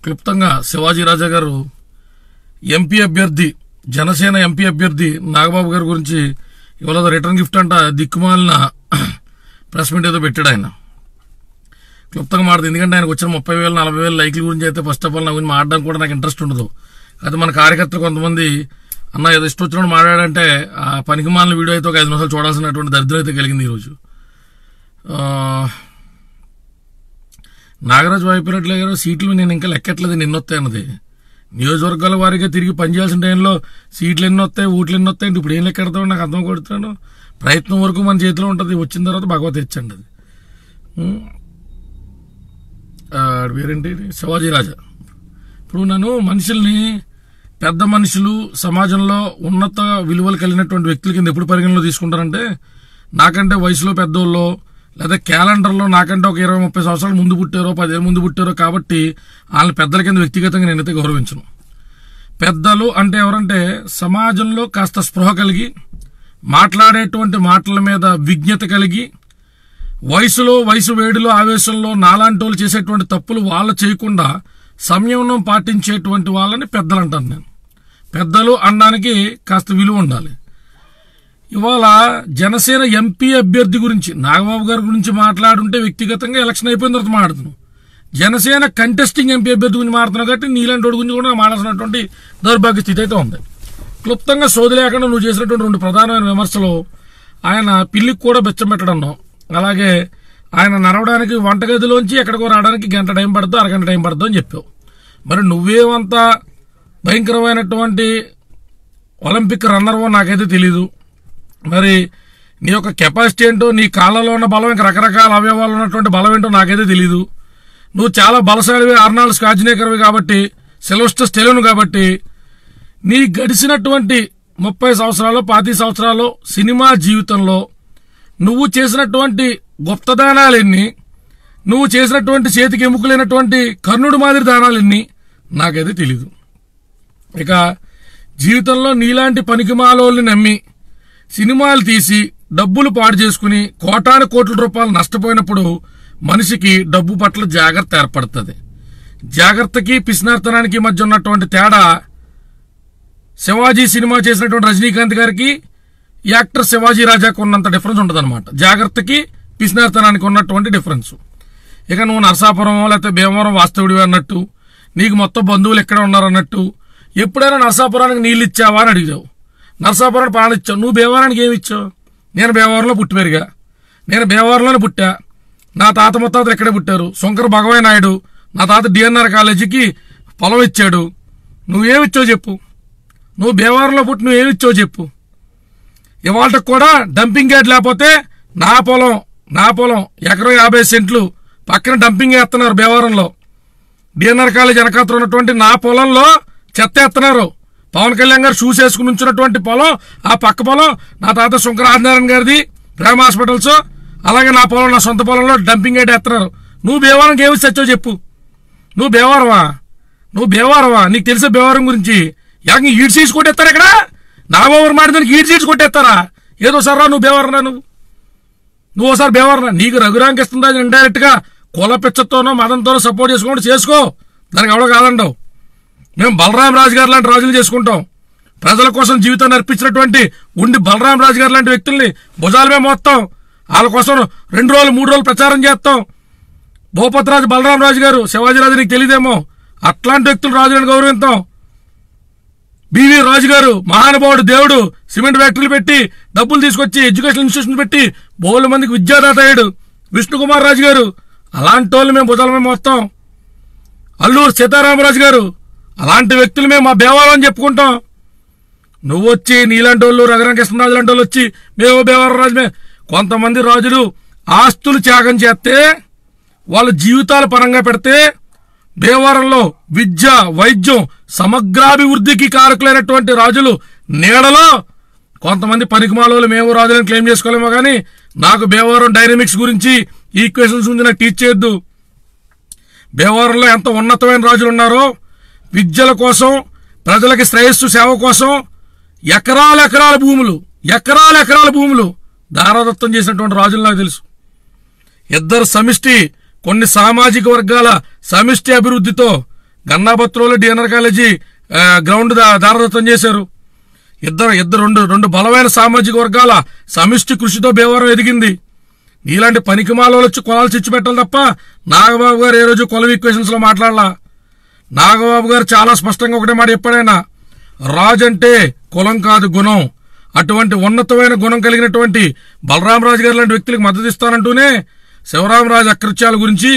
క్లుప్తంగా శివాజీ రాజా గారు ఎంపీ అభ్యర్థి, జనసేన ఎంపీ అభ్యర్థి నాగబాబు గారి గురించి ఇవాళ రిటర్న్ గిఫ్ట్ అంట దిక్కుమాలిన ప్రెస్ మీట్ ఏదో పెట్టాడు. ఆయన క్లుప్తంగా మాట్లాడుతుంది. ఎందుకంటే ఆయనకు వచ్చిన 30,000 40,000 లైక్ల గురించి అయితే ఫస్ట్ ఆఫ్ ఆల్ నా గురించి మాట్లాడడానికి కూడా నాకు ఇంట్రెస్ట్ ఉండదు. అది మన కార్యకర్తలు కొంతమంది అన్న ఏదో ఇష్టం వచ్చినప్పుడు మాట్లాడంటే ఆ పనికిమాలిన వీడియో అయితే ఒక 5 నిమిషాలు చూడాల్సినటువంటి దరిద్రం అయితే కలిగింది ఈరోజు. నాగరాజు వాయిపిరెడ్డి గారు సీట్లు నేను ఇంకా లెక్కట్లేదు, నిన్నొస్తాయి అన్నది. నియోజకవర్గాల వారిగా తిరిగి పనిచేయాల్సిన టైంలో సీట్లు ఎన్ని వస్తాయి, ఓట్లు ఎన్ని వస్తాయి, ఇప్పుడు ఏం లెక్కెడతావు నాకు అర్థం కొడుతున్నాను. ప్రయత్నం వరకు మన చేతిలో ఉంటుంది, వచ్చిన తర్వాత భగవత్ ఇచ్చండి. అది వేరేంటి శివాజీ రాజా. ఇప్పుడు నన్ను మనుషుల్ని, పెద్ద మనుషులు, సమాజంలో ఉన్నత విలువలు కలిగినటువంటి వ్యక్తుల కింద ఎప్పుడు పరిగణలో తీసుకుంటారంటే, నాకంటే వయసులో పెద్దోళ్ళు లేదా క్యాలెండర్లో నాకంటే ఒక 20-30 సంవత్సరాలు ముందు పుట్టారో 10 ఏళ్ళు ముందు పుట్టారో కాబట్టి వాళ్ళని పెద్దల కింద వ్యక్తిగతంగా నేనైతే గౌరవించను. పెద్దలు అంటే ఎవరంటే సమాజంలో కాస్త స్పృహ కలిగి మాట్లాడేటువంటి మాటల మీద విజ్ఞత కలిగి వయసు వేడిలో ఆవేశంలో నాలాంటి వాళ్ళు చేసేటువంటి తప్పులు వాళ్ళు చేయకుండా సంయమనం పాటించేటువంటి వాళ్ళని పెద్దలు అంటాను నేను. పెద్దలు అనడానికి కాస్త విలువ ఉండాలి. ఇవాళ జనసేన ఎంపీ అభ్యర్థి గురించి నాగబాబు గారి గురించి మాట్లాడుంటే వ్యక్తిగతంగా ఎలక్షన్ అయిపోయిన తర్వాత మాట్లాడుతున్నాను. జనసేన కంటెస్టింగ్ ఎంపీ అభ్యర్థి గురించి మాట్లాడుతున్నావు కాబట్టి నీలాంటి వాడి గురించి కూడా మాట్లాడాల్సినటువంటి దౌర్భాగ్య స్థితి అయితే ఉంది. క్లుప్తంగా సోది లేకుండా నువ్వు చేసినటువంటి 2 ప్రధానమైన విమర్శలు, ఆయన పిల్లికి కూడా బెచ్చం పెట్టడం, అలాగే ఆయన నడవడానికి వంటగదిలోంచి ఎక్కడికో రావడానికి గంట టైం పడుతుంది, అరగంట టైం పడుతుంది అని చెప్పావు. మరి నువ్వేమంతా భయంకరమైనటువంటి ఒలింపిక్ రన్నర్వో నాకైతే తెలీదు. మరి నీ యొక్క కెపాసిటీ ఏంటో, నీ కాళ్ళలో ఉన్న బలం, ఇంకా రకరకాల అవయవాలు ఉన్నటువంటి బలం ఏంటో నాకైతే తెలీదు. నువ్వు చాలా బలశాలివి, ఆర్నాల్డ్ స్వార్జ్నెగర్వి కాబట్టి, సిల్వెస్టర్ స్టెలోన్ కాబట్టి, నీ గడిచినటువంటి 30 సంవత్సరాలు 25 సంవత్సరాలు సినిమా జీవితంలో నువ్వు చేసినటువంటి గుప్తదానాలెన్ని, నువ్వు చేసినటువంటి చేతికి ఎముకలైనటువంటి కర్ణుడు మాదిరి దానాలెన్ని నాకైతే తెలీదు. ఇక జీవితంలో నీలాంటి పనికిమాలోల్ని నమ్మి సినిమాలు తీసి డబ్బులు పాడు చేసుకుని కోటాను కోట్ల రూపాయలు నష్టపోయినప్పుడు మనిషికి డబ్బు పట్ల జాగ్రత్త ఏర్పడుతుంది. జాగ్రత్తకి పిసినార్తనానికి మధ్య ఉన్నటువంటి తేడా శివాజీ సినిమా చేసినటువంటి రజనీకాంత్ గారికి యాక్టర్ శివాజీ రాజాకు ఉన్నంత డిఫరెన్స్ ఉంటుంది అనమాట. జాగ్రత్తకి పిసినార్తనానికి ఉన్నటువంటి డిఫరెన్స్. ఇక నువ్వు నరసాపురం లేకపోతే భీమవరం వాస్తవుడివి అన్నట్టు, నీకు మొత్తం బంధువులు ఎక్కడ ఉన్నారన్నట్టు, ఎప్పుడైనా నరసాపురానికి నీళ్ళు ఇచ్చావా అని అడిగావు. నరసాపురానికి పాలన ఇచ్చావు. నువ్వు భీమవరానికి ఏమి ఇచ్చావు? నేను భీమవరంలో పుట్టి పెరిగా, నేను భీమవరంలోనే పుట్టా. నా తాత ముత్తాతలు ఎక్కడే పుట్టారు. శంకర భగవయ్య నాయుడు నా తాత డిఎన్ఆర్ కాలేజీకి పొలం ఇచ్చాడు. నువ్వేమిచ్చావు చెప్పు? నువ్వు భీమవరంలో పుట్టి నువ్వేమిచ్చావు చెప్పు? ఇవాళకి కూడా డంపింగ్ యార్డ్ లేకపోతే నా పొలం ఎకరం 50 సెంట్లు పక్కన డంపింగ్ వేస్తున్నారు. భీమవరంలో డిఎన్ఆర్ కాలేజ్ వెనకాతలు ఉన్నటువంటి నా పొలంలో చెత్త వేస్తున్నారు. పవన్ కళ్యాణ్ గారు షూస్ వేసుకుని ఉంచినటువంటి పొలం, ఆ పక్క పొలం నా తాత శంకర ఆదినారాయణ గారిది, ప్రేమ హాస్పిటల్స్. అలాగే నా పొలం, నా సొంత పొలంలో డంపింగ్ యార్డ్ వేస్తున్నారు. నువ్వు భీమవరంకి ఏమి చచ్చో చెప్పు? నువ్వు భీమవరమా? నీకు తెలిసే భీమవరం గురించి? ఈడ్ సీట్స్ కొట్టేస్తారా? ఇక్కడ నాగబాబు మాట్లాడడానికి ఈడ్ సీట్స్ కొట్టేస్తారా? ఏదోసారి రా నువ్వు భీమవరం, నువ్వు ఒకసారి భీమవరం. నీకు రఘురాంకి ఇస్తుందా ఇండైరెక్ట్ గా కుల పిచ్చతోనో మతంతోనో సపోర్ట్ చేసుకోండి, చేసుకో, దానికి ఎవడో కాదండవు. మేము బలరాం రాజు గారు లాంటి రాజులు చేసుకుంటాం. ప్రజల కోసం జీవితాన్ని అర్పించినటువంటి బలరాం రాజు గారు లాంటి వ్యక్తుల్ని భుజాల మీద మోస్తాం. వాళ్ళ కోసం 2 రోజులు 3 రోజులు ప్రచారం చేస్తాం. భూపతిరాజు బలరాం రాజు గారు, శివాజీరాజు నీకు తెలియదేమో, అట్లాంటి వ్యక్తులు రాజులను గౌరవిస్తాం. బివి రాజు గారు మహానుభావుడు, దేవుడు, సిమెంట్ ఫ్యాక్టరీలు పెట్టి డబ్బులు తీసుకొచ్చి ఎడ్యుకేషన్ ఇన్స్టిట్యూషన్ పెట్టి బోలు మందికి విద్యాదాత అయ్యాడు. విష్ణుకుమార్ రాజు గారు, అలాంటి వాళ్ళు మేము భుజాల మీద మోస్తాం. అల్లూరు సీతారామరాజు గారు, అలాంటి వ్యక్తులు మేము మా భీమవరం అని చెప్పుకుంటాం. నువ్వు వచ్చి నీలాంటి వాళ్ళు, రఘురామకృష్ణరాజు లాంటి వాళ్ళు వచ్చి మేము భీమవరం రాజుమే. కొంతమంది రాజులు ఆస్తులు త్యాగం చేస్తే, వాళ్ళ జీవితాల పరంగా పెడితే, భీమవరంలో విద్య, వైద్యం, సమగ్రాభివృద్ధికి కారకులైనటువంటి రాజులు నీడలో కొంతమంది పనికిమాలోలు మేము రాజులను క్లెయిమ్ చేసుకోలేమో కానీ నాకు భీమవరం డైనమిక్స్ గురించి, ఈక్వేషన్స్ గురించి నాకు టీచ్ చేయొద్దు. భీమవరంలో ఎంత ఉన్నతమైన రాజులు ఉన్నారో, విద్యల కోసం, ప్రజలకి శ్రేయస్సు సేవ కోసం ఎకరాల భూములు దారాదత్తం చేసినటువంటి రాజులు నాకు తెలుసు. ఇద్దరు సమిష్టి, కొన్ని సామాజిక వర్గాల సమిష్టి అభివృద్ధితో గన్నాపత్రంలో డిఎన్ఆర్ కాలేజీ గ్రౌండ్ దారదత్తం చేశారు. రెండు బలమైన సామాజిక వర్గాల సమిష్టి కృషితో భీమవరం ఎదిగింది. నీలాంటి పనికిమాల వచ్చి కులాలు చిచ్చు పెట్టాలి తప్ప నాగబాబు గారు ఏ రోజు కులం ఈక్వేషన్స్ లో మాట్లాడాల. నాగబాబు గారు చాలా స్పష్టంగా ఒకటే మాట చెప్పాడైనా, రాజు అంటే కులం కాదు గుణం. అటువంటి ఉన్నతమైన గుణం కలిగినటువంటి బలరామరాజు గారు లాంటి వ్యక్తులకు మద్దతు ఇస్తానంటూనే శివరామరాజు అకృత్యాల గురించి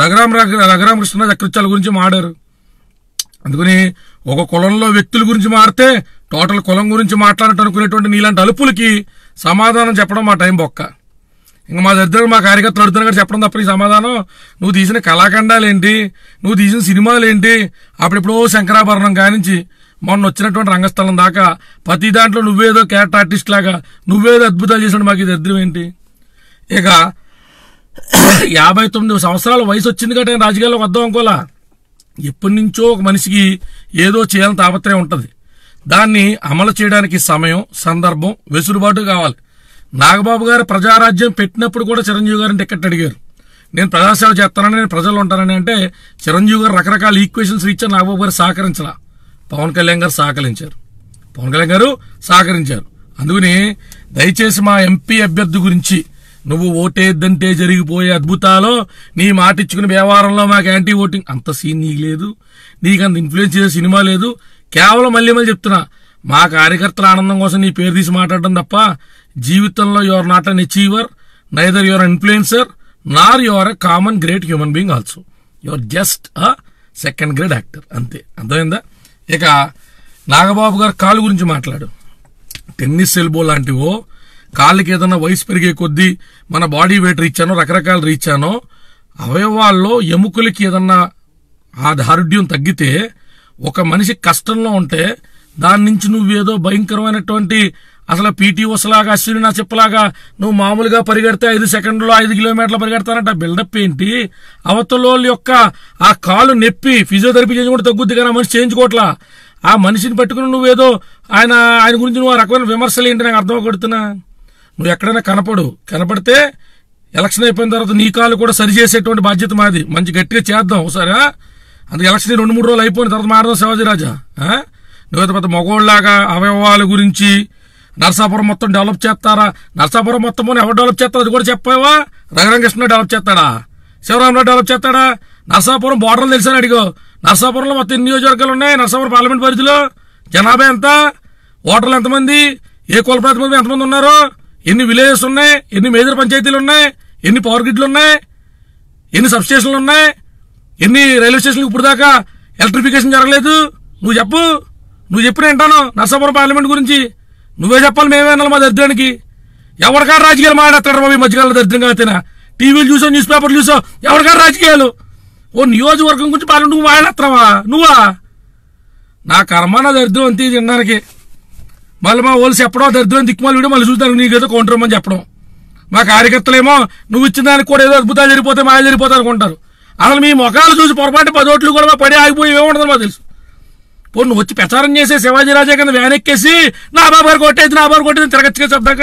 రఘురామకృష్ణరాజు అకృత్యాల గురించి మాడారు. అందుకని ఒక కులంలో వ్యక్తుల గురించి మారితే టోటల్ కులం గురించి మాట్లాడటం అనుకునేటువంటి నీలాంటి అలుపులకి సమాధానం చెప్పడం మా టైం బొక్క. ఇంకా మా దగ్గర మా కార్యకర్తలు అడుగుతున్నా చెప్పడం తప్ప ఈ సమాధానం నువ్వు తీసిన కళాఖండాలేంటి, నువ్వు తీసిన సినిమాలేంటి, అప్పుడెప్పుడో శంకరాభరణం కానించి మొన్న వచ్చినటువంటి రంగస్థలం దాకా ప్రతి దాంట్లో నువ్వేదో క్యారెక్టర్ ఆర్టిస్ట్ లాగా నువ్వేదో అద్భుతాలు చేసినట్టు మాకు ఇది దరిద్రం ఏంటి? ఇక 59 సంవత్సరాల వయసు వచ్చింది కాబట్టి రాజకీయాల్లోకి వద్దాం అనుకోలా. ఎప్పటి నుంచో ఒక మనిషికి ఏదో చేయాలని తాపత్రయం ఉంటుంది. దాన్ని అమలు చేయడానికి సమయం, సందర్భం, వెసులుబాటు కావాలి. నాగబాబు గారు ప్రజారాజ్యం పెట్టినప్పుడు కూడా చిరంజీవి గారిని టికెట్ అడిగారు. నేను ప్రజాసేవ చేస్తానని, నేను ప్రజలు ఉంటానని. అంటే చిరంజీవి గారు రకరకాల ఈక్వేషన్స్ ఇచ్చారు, నాగబాబు గారు సహకరించలా. పవన్ కళ్యాణ్ గారు సహకరించారు. అందుకని దయచేసి మా ఎంపీ అభ్యర్థి గురించి నువ్వు ఓటేద్దంటే జరిగిపోయే అద్భుతాలు, నీ మాట ఇచ్చుకుని వ్యవహారంలో మాకు యాంటీ ఓటింగ్ అంత సీన్ నీకు లేదు, నీకు అంత ఇన్ఫ్లుయెన్స్ చేసే సినిమా లేదు. కేవలం మళ్ళీ చెప్తున్నా, మా కార్యకర్తల ఆనందం కోసం నీ పేరు తీసి మాట్లాడడం తప్ప జీవితంలో you're not an achiever, neither you're influencer, nor you're a common great human being also. You're just a second grade actor, అంతే. అర్థమైందా? ఇక నాగబాబు గారు కాలు గురించి మాట్లాడు. టెన్నిస్ ఎల్బో లాంటివో, కాళ్ళకి ఏదన్నా వయసు పెరిగే కొద్దీ మన బాడీ వెయిట్ రీచ్ అనో, రకరకాల రీచ్ అనో, అవయవాల్లో ఎముకలకి ఏదన్నా ఆ దారుఢ్యం తగ్గితే, ఒక మనిషి కష్టంలో ఉంటే దాని నుంచి నువ్వేదో భయంకరమైనటువంటి అసలు పీటీ ఉసలాగా, అశ్విని నా చెప్పలాగా నువ్వు మామూలుగా పరిగెడితే 5 సెకండ్లో 5 కిలోమీటర్లు పరిగెడతానంట. బిల్డప్ ఏంటి? అవతల యొక్క ఆ కాలు నొప్పి ఫిజియోథెరపీ చేసి కూడా తగ్గుద్ది కానీ ఆ మనిషి చేయించుకోవట్లా. ఆ మనిషిని పట్టుకుని నువ్వేదో ఆయన గురించి నువ్వు ఆ రకమైన విమర్శలు ఏంటి నాకు అర్థం కొడుతున్నా. నువ్వు ఎక్కడైనా కనపడితే ఎలక్షన్ అయిపోయిన తర్వాత నీ కాలు కూడా సరి చేసేటువంటి బాధ్యత మాది. మంచి గట్టిగా చేద్దాం ఒకసారి. అందుకే ఎలక్షన్ 2-3 రోజులు అయిపోయిన తర్వాత మారదాం శివాజీ రాజా. నువ్వేదో పెద్ద మగోళ్ళలాగా అవయవాల గురించి నరసాపురం మొత్తం డెవలప్ చేస్తారా? నరసాపురం మొత్తం ఎవరు డెవలప్ చేస్తారో అది కూడా చెప్పావా? రఘురామకృష్ణ డెవలప్ చేస్తాడా? శివరామరావు డెవలప్ చేస్తాడా? నరసాపురం బోర్డర్లు తెలుసని అడిగో. నరసాపురంలో మొత్తం ఎన్ని నియోజకవర్గాలు ఉన్నాయి? నరసాపురం పార్లమెంట్ పరిధిలో జనాభా ఎంత? ఓటర్లు ఎంతమంది? ఏ కుల ప్రాతిపదికన ఎంతమంది ఉన్నారు? ఎన్ని విలేజెస్ ఉన్నాయి? ఎన్ని మేజర్ పంచాయతీలు ఉన్నాయి? ఎన్ని పవర్ గ్రిడ్లు ఉన్నాయి? ఎన్ని సబ్ స్టేషన్లు ఉన్నాయి? ఎన్ని రైల్వే స్టేషన్లు ఇప్పుడు దాకా ఎలక్ట్రిఫికేషన్ జరగలేదు? నువ్వు చెప్పిన వింటాను నరసాపురం పార్లమెంట్ గురించి. నువ్వే చెప్పాలి, మేమే అనాలి మా దరిద్రానికి. ఎవరికాడు రాజకీయాలు మాట్లాడతాడు బాబు ఈ మధ్యకాలంలో దరిద్రంగా అయితేనా? టీవీలు చూసావు, న్యూస్ పేపర్లు చూసావు, ఎవరికాడు రాజకీయాలు? ఓ నియోజకవర్గం గురించి పార్లమెంట్ నువ్వు మాట్లాడతావా? నువ్వా? నా కర్మ నా దరిద్రం అంతే తినడానికి. మళ్ళీ మా వాళ్ళు చెప్పడం దరిద్రం దిక్కుమాలి వీడియో మళ్ళీ చూస్తాను నీకేదో కౌంటర్ ఇవ్వమని చెప్పడం. మా కార్యకర్తలేమో నువ్వు ఇచ్చిన దానికి కూడా ఏదో అద్భుతాలు జరిగిపోతే మాయ జరిగిపోతాయి అనుకుంటారు. అసలు మీ ముఖాలు చూసి పొరపాటు 10 ఓట్లు కూడా పడి ఆగిపోయి ఏముండదు మాకు తెలుసు. పోను నువ్వు వచ్చి ప్రచారం చేసే శివాజీ రాజా కింద వ్యాన్ ఎక్కేసి నా బాబారు కొట్టేది తిరగచ్చుగా చెప్తాక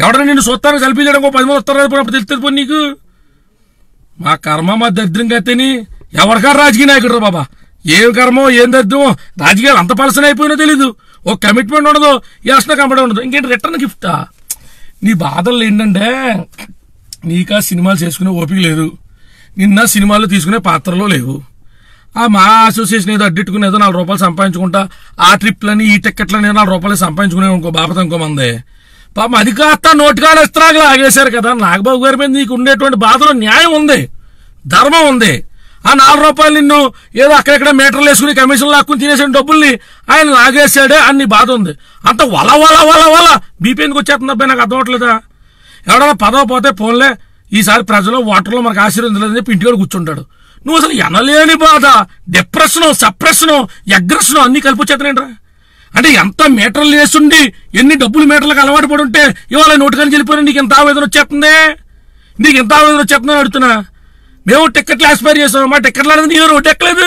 ఎవడన్నా నిన్ను సొత్తాను సెల్ఫీ చేయడం 10 మంది వస్తారు అప్పుడు తెలుస్తుంది పోనీ నీకు. మా కర్మ మా దరిద్రంగా అయితేని ఎవరికారు రాజకీయ నాయకుడు రా బాబా. ఏం కర్మో ఏం దరిద్రమో, రాజకీయాలు అంత పలసన అయిపోయినో తెలీదు. ఒక కమిట్మెంట్ ఉండదు, ఎలక్షన్ కనబడి ఉండదు. ఇంకేంటి రిటర్న్ గిఫ్టా? నీ బాధలు ఏంటంటే నీకా సినిమాలు చేసుకునే ఓపిక లేదు, నిన్న సినిమాలు తీసుకునే పాత్రలో లేవు. మా అసోసియేషన్ ఏదో అడ్డెట్టుకుని ఏదో 4 రూపాయలు సంపాదించుకుంటా, ఆ ట్రిప్లని ఈ టికెట్లని 4 రూపాయలు సంపాదించుకునే ఇంకో బాపత ఇంకో మందే పాపం. అది కాస్త నోటికాడ ఇస్త్రాగా ఆగేశారు కదా. నాగబాబు గారి మీద నీకు ఉండేటువంటి బాధలో న్యాయం ఉంది, ధర్మం ఉంది. ఆ 4 రూపాయలు నిన్ను ఏదో అక్కడెక్కడ మీటర్లు వేసుకుని కమిషన్ లాక్కుని తినేసిన డబ్బుల్ని ఆయన లాగేశాడే అన్ని బాధ ఉంది. అంత వల బీపీ ఎందుకు వచ్చేస్తుంది అబ్బాయి నాకు అర్థం అవట్లేదా? ఎవడన్నా పదవ పోతే పోన్లే ఈసారి ప్రజలు ఓటర్లో మనకు ఆశీర్వదించలేదని చెప్పి ఇంటికాడ కూర్చుంటాడు. నువ్వు అసలు ఎనలేని బాధ, డిప్రెషను, సప్రెషను, అగ్రెషను అన్ని కలిపి వచ్చేతనేంట్రా? అంటే ఎంత మీటర్లు వేస్తుండి ఎన్ని డబ్బులు మీటర్లకు అలవాటు పడి ఉంటే ఇవాళ నోటికని వెళ్ళిపోయినా నీకు ఎంత ఆవేదన వచ్చేస్తుందని అడుగుతున్నా. మేము టికెట్లు ఎక్స్పైర్ చేస్తాం, మా టికెట్లు అనేది నీ రోడ్డు ఎక్కలేదు.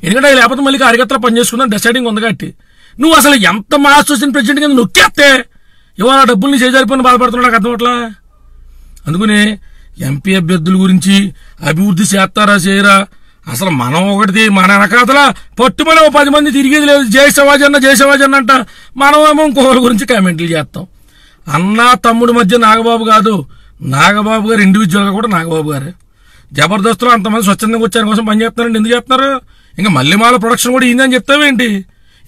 ఎందుకంటే లేకపోతే మళ్ళీ కార్యకర్తలు పనిచేసుకుందాం డిసైడింగ్ ఉంది కాబట్టి. నువ్వు అసలు ఎంత మా అసోసియేషన్ ప్రెసిడెంట్ కింద నొక్కేస్తే ఇవాళ డబ్బుల్ని చేజారిపోయిన బాధపడుతున్నా నాకు అర్థం అవట్లా. అందుకని ఎంపీ అభ్యర్థుల గురించి అభివృద్ధి చేస్తారా చేయరా అసలు మనం ఒకటి మన వెనకాతల పట్టుమని 10 మంది తిరిగేది లేదు. జై శివాజీ అన్న అంట. మనమేమో ఇంకోళ్ళ గురించి కామెంట్లు చేస్తాం. అన్న తమ్ముడి మధ్య నాగబాబు కాదు, నాగబాబు గారు ఇండివిజువల్గా కూడా నాగబాబు గారే. జబర్దస్త్లో అంతమంది స్వచ్ఛందంగా వచ్చారు కోసం పని చేస్తున్నారండి. ఎందుకు చేస్తున్నారు? ఇంకా మల్లెమాల ప్రొడక్షన్ కూడా ఈయనని చెప్తావేంటి?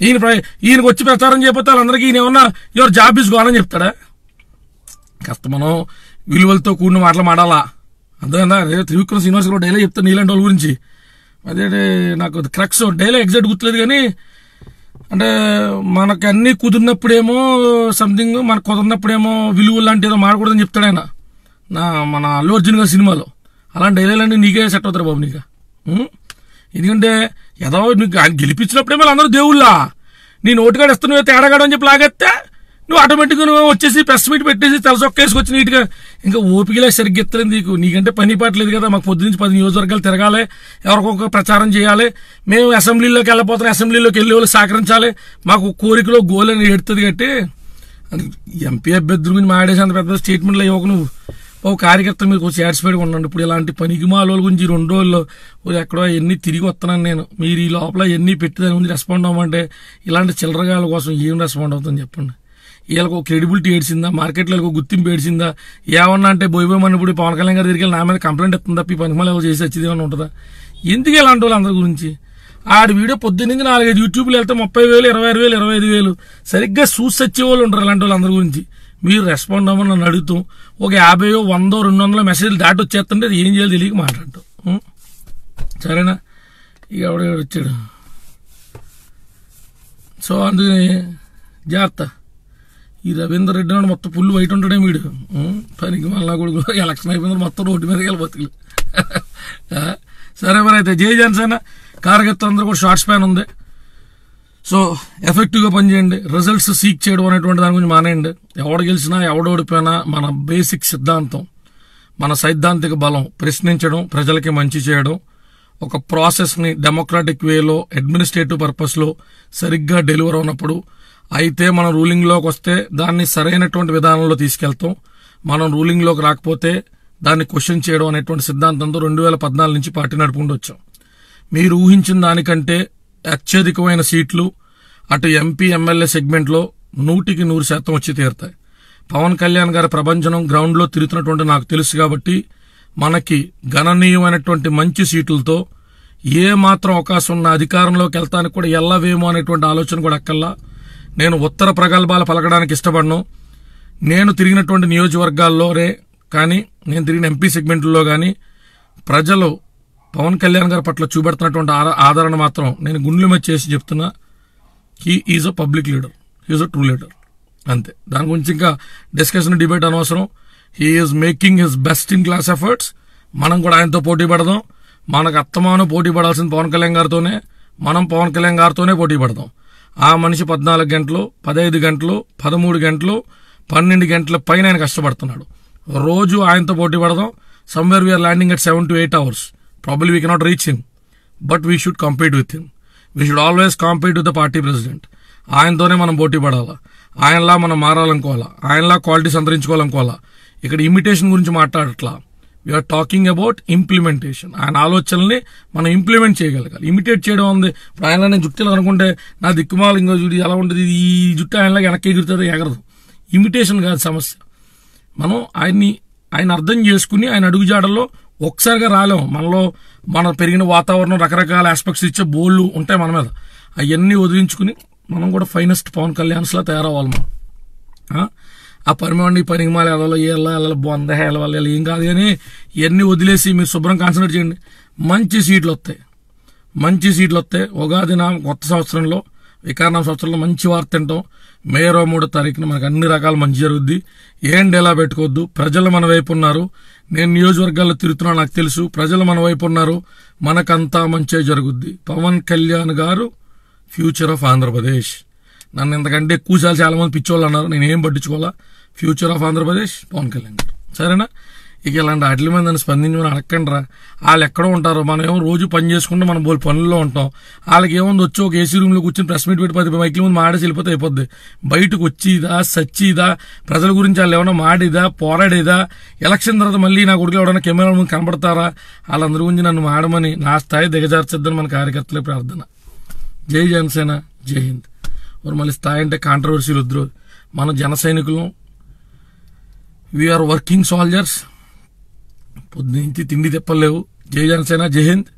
ఈయనకు వచ్చి ప్రచారం చేయకపోతే వాళ్ళందరికీ ఈయన ఏమన్నా యువర్ జాబ్ ఈజ్ గోన్ అని చెప్తాడా? కాస్త మనం విలువలతో కూడిన మాటలు మాడాలా. అంతేనా? త్రివిక్రమ్ శ్రీనివాస్ కూడా డైలాగ్ చెప్తాను నీలాంటి వాళ్ళ గురించి. అదే నాకు క్రక్స్ డైలాగ్ ఎగ్జాక్ట్ గుర్తులేదు కానీ, అంటే మనకు అన్నీ కుదిరినప్పుడేమో సంథింగ్, మనకు కుదిరినప్పుడేమో విలువలు లాంటి ఏదో మాడకూడదని చెప్తాడు ఆయన. మన అల్లు అర్జున్ గారి సినిమాలో అలాంటి డైలాగ్ అన్నీ నీకే సెట్ అవుతారు బాబు నీకు. ఎందుకంటే ఏదో నీకు ఆయన గెలిపించినప్పుడేమో అందరూ దేవుళ్ళా, నీ నోటికాడ ఇస్తున్నావు తేడాగాడు అని చెప్పి లాగేస్తే నువ్వు ఆటోమేటిక్గా నువ్వు వచ్చేసి ప్రెస్ మీట్ పెట్టేసి తలసొక్కేసుకొచ్చి నీట్గా ఇంకా ఓపికలే సరిగ్గా ఎత్తలేదు నీకంటే పని పాటలేదు కదా. మాకు పొద్దునుంచి 10 నియోజకవర్గాలు తిరగాలి, ఎవరికొక ప్రచారం చేయాలి, మేము అసెంబ్లీలోకి వెళ్ళిపోతాం, అసెంబ్లీలోకి వెళ్ళే వాళ్ళు సహకరించాలి, మాకు కోరికలో గోల్ అని ఎడుతుంది కట్టి ఎంపీ అభ్యర్థుల గురించి మాడేసి అంత పెద్ద స్టేట్మెంట్లు అయ్యి నువ్వు ఒక కార్యకర్త మీరు కొంచెం సాటిస్ఫైడ్గా ఉండండి. ఇప్పుడు ఇలాంటి పనికి మాల గురించి 2 రోజుల్లో ఎక్కడో ఎన్ని తిరిగి వస్తున్నాను నేను, మీరు ఈ లోపల ఎన్ని పెట్టి దాని గురించి రెస్పాండ్ అవ్వమంటే ఇలాంటి చిల్లరగాల కోసం ఏం రెస్పాండ్ అవుతుంది చెప్పండి? వీళ్ళకు క్రెడిబిలిటీ ఏడ్చిందా? మార్కెట్లో గుర్తింపు ఏడ్చిందా? ఏమన్నా అంటే బోయిపోయమని ఇప్పుడు పవన్ కళ్యాణ్ గారి దగ్గరికి నా మీద కంప్లైంట్ ఇస్తుంది తప్ప ఈ పనిమాల చేసి వచ్చేది ఏమన్నా ఉంటుందా? ఎందుకు ఇలాంటి వాళ్ళు అందరి గురించి? ఆడి వీడియో పొద్దున్నంగా 4-5 యూట్యూబ్లో వెళ్తే 30,000, 26,000, 25,000 సరిగ్గా చూసి వచ్చే వాళ్ళు ఉంటారు. ఇలాంటి వాళ్ళు అందరి గురించి మీరు రెస్పాండ్ అవ్వమని నన్ను అడుగుతాం. ఒక 50, 100, 200 మెసేజ్లు దాటి వచ్చేస్తుంటే అది ఏం చేయాలి తెలియక మాట్లాడటం. సరేనా? ఇక ఎవడ వచ్చాడు. సో అందుకని జాగ్రత్త. ఈ రవీందర్ రెడ్డి నాడు మొత్తం ఫుల్ వైట్ ఉంటాడే వీడు. పనికి మళ్ళా కొడుకు ఎలక్షన్ అయిపోయింది మొత్తం రోడ్డు మీదకి వెళ్ళిపోతుంది. సరే మరి అయితే జై జనసేన కార్యకర్తలు అందరూ కూడా షార్ట్ స్పాన్ ఉంది. సో ఎఫెక్టివ్గా పనిచేయండి. రిజల్ట్స్ సీక్ చేయడం అనేటువంటి దాని గురించి మానేయండి. ఎవడు గెలిచినా ఎవడోడిపోయినా మన బేసిక్ సిద్ధాంతం, మన సైద్ధాంతిక బలం ప్రశ్నించడం, ప్రజలకి మంచి చేయడం, ఒక ప్రాసెస్ని డెమోక్రాటిక్ వేలో అడ్మినిస్ట్రేటివ్ పర్పస్లో సరిగ్గా డెలివర్ అవునప్పుడు అయితే మనం రూలింగ్లోకి వస్తే దాన్ని సరైనటువంటి విధానంలో తీసుకెళ్తాం. మనం రూలింగ్లోకి రాకపోతే దాన్ని క్వశ్చన్ చేయడం అనేటువంటి సిద్ధాంతంతో 2014 నుంచి పార్టీ నడుపుకుంటూ వచ్చాం. మీరు ఊహించిన దానికంటే అత్యధికమైన సీట్లు అటు ఎంపీ ఎమ్మెల్యే సెగ్మెంట్లో 100% వచ్చి తీరుతాయి. పవన్ కళ్యాణ్ గారి ప్రభంజనం గ్రౌండ్లో తిరుగుతున్నటువంటి నాకు తెలుసు కాబట్టి మనకి గణనీయమైనటువంటి మంచి సీట్లతో ఏ మాత్రం అవకాశం ఉన్న అధికారంలోకి వెళ్తానికి కూడా ఎల్లవేమో అనేటువంటి ఆలోచన కూడా అక్కల్లా. నేను ఉత్తర ప్రగల్భాలు పలకడానికి ఇష్టపడను. నేను తిరిగినటువంటి నియోజకవర్గాల్లోనే కానీ, నేను తిరిగిన ఎంపీ సెగ్మెంట్లో కానీ ప్రజలు పవన్ కళ్యాణ్ గారి పట్ల చూపెడుతున్నటువంటి ఆదరణ మాత్రం నేను గుండెల మీద చేసి చెప్తున్నా. He is a public leader, he is a true leader. అంతే, దాని గురించి ఇంకా డిస్కషన్ డిబేట్ అనవసరం. He is making his best in class efforts. మనం కూడా ఆయనతో పోటీ పడదాం. మనకు అత్తమానం పోటీ పడాల్సింది పవన్ కళ్యాణ్ గారితోనే. మనం పవన్ కళ్యాణ్ గారితోనే పోటీ పడదాం. ఆ మనిషి 14 గంటలు, 15 గంటలు, 13 గంటలు, 12 గంటల పైన ఆయన కష్టపడుతున్నాడు. రోజు ఆయనతో పోటీ పడదాం. Somewhere we are landing at 7 to 8 hours. Probably we cannot reach him, but we should compete with him. We should always compete with the party president. ఆయనతోనే మనం పోటీ పడాలా, ఆయనలా మనం మారాలనుకోవాలా, ఆయనలా క్వాలిటీ సంతరించుకోవాలనుకోవాలా. ఇక్కడ ఇమిటేషన్ గురించి మాట్లాడట్లా. We are talking about implementation. ఆయన ఆలోచనల్ని మనం ఇంప్లిమెంట్ చేయగలగాలి. ఇమిటేట్ చేయడం ఉంది. ఇప్పుడు ఆయన నేను జుట్టులు అనుకుంటే నా దిక్కుమాలు ఇంకో జుట్టు ఎలా ఉంటుంది, ఈ జుట్టు ఆయనలాగా వెనక్కి ఎగురుతుంది, ఎగరదు. ఇమిటేషన్ కాదు సమస్య. మనం ఆయన అర్థం చేసుకుని ఆయన అడుగుజాడల్లో ఒక్కసారిగా రాలేము. మనలో మన పెరిగిన వాతావరణం రకరకాల ఆస్పెక్ట్స్ ఇచ్చే బోళ్ళు ఉంటాయి మన మీద. అవన్నీ వదిలించుకుని మనం కూడా ఫైనెస్ట్ పవన్ కళ్యాణ్స్లా తయారవ్వాలి. మనం ఆ పరిమాణి పరిమాల ఎదలో ఎలా బొంద వెళ్ళాలి ఏం కాదు కానీ ఇవన్నీ వదిలేసి మీరు శుభ్రం కాన్సన్ట్రేట్ చేయండి. మంచి సీట్లు వస్తాయి. ఉగాది కొత్త సంవత్సరంలో, వికారనామ సంవత్సరంలో మంచి వార్త తింటాం. మే 23వ తారీఖున మనకు అన్ని రకాల మంచి జరుగుద్ది. ఏం డేలా పెట్టుకోవద్దు. ప్రజలు మన వైపు ఉన్నారు. నేను నియోజకవర్గాల్లో తిరుగుతున్నా, నాకు తెలుసు. ప్రజలు మన వైపు ఉన్నారు. మనకంతా మంచి జరుగుద్ది. పవన్ కళ్యాణ్ గారు ఫ్యూచర్ ఆఫ్ ఆంధ్రప్రదేశ్. నన్ను ఇంతకంటే ఎక్కువసార్లు చాలా మంది పిచ్చోళ్ళు అన్నారు, నేనేం పట్టించుకోవాలా. ఫ్యూచర్ ఆఫ్ ఆంధ్రప్రదేశ్ పవన్ కళ్యాణ్ గారు. సరేనా? ఇక ఇలాంటి వాటి మీద నన్ను స్పందించమని అడగండి రా. వాళ్ళు ఎక్కడో ఉంటారో, మనం ఏమో రోజు పని చేసుకుంటే మనం బోల్ పనుల్లో ఉంటాం. వాళ్ళకి ఏముంది, వచ్చి ఒక ఏసీ రూమ్లో కూర్చొని ప్రెస్ మీట్ పెట్టి 10 మైకుల ముందు మాడేసి వెళ్ళిపోతే అయిపోద్ది. బయటకు వచ్చిదా, సచ్చిదా, ప్రజల గురించి వాళ్ళు ఏమైనా మాడిదా, పోరాడేదా, ఎలక్షన్ తర్వాత మళ్ళీ నా కొడుకులు ఎవరైనా కెమెరా ముందు కనబడతారా, వాళ్ళందరి గురించి నన్ను మాడమని నా స్థాయి దిగజార్చొద్దని మన కార్యకర్తలే ప్రార్థన. జై జనసేన, జై హింద్. మరి మళ్ళీ స్థాయి అంటే కాంట్రవర్సీలు వద్దు. మన జన సైనికులం, వీఆర్ వర్కింగ్ సోల్జర్స్. పొద్దునుంచి తిండి తిప్పలేవు. జై జనసేన, జై హింద్.